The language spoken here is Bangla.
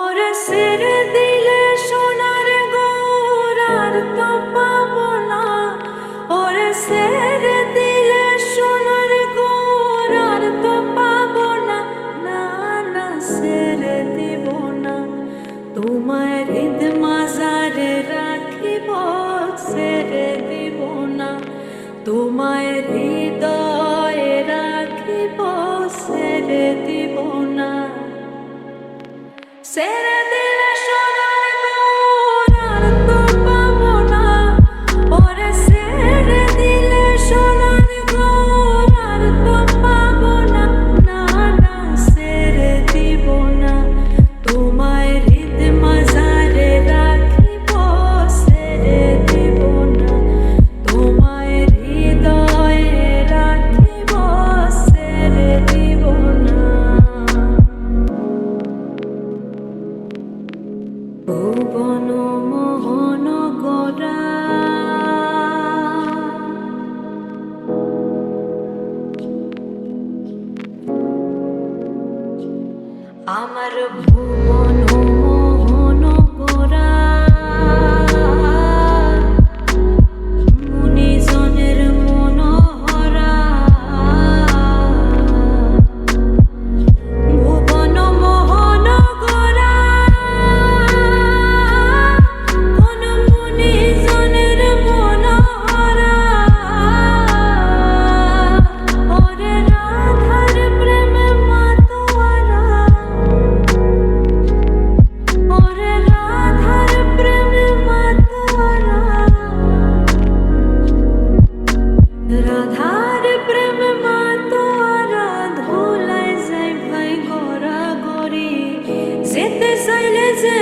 ওরে ছেড়ে দিলে সোনার গৌরার তো পাবো না। ওরে ছেড়ে দিলে সোনার গৌরার তো পাবো না। না না ছেড়ে দিব না, তোমায় হৃদ মাজারে রাখিব। ছেড়ে দিব না, তোমায় হৃদয়ে রাখিব। ছেড়ে দিব না, ছেড়ে দিলে সোনার গৌরার তো পাবো না। ওরে ছেড়ে দিলে সোনার গৌরার তো পাবো না। না না ছেড়ে দিব না, তোমায় হৃদ মাজারে রাখিব। ছেড়ে দিব না, তোমায় হৃদয়ে রাখিব। ছেড়ে দিব না। ভুবন মোহন গোরা আমার ভুবন মোহন গোরা মুনিজনের মনোহরা। ভুবন মোহন গোরা কোন মুনিজনের মনোহরা। ওরে রাধার প্রেমে মাতোয়ারা। ওরে রাধার প্রেমে মাতোয়ারা। রাধার প্রেমে মাতোয়ারা ধুলায় যাই ভাই গড়া গড়ি। যেতে চাইলে যে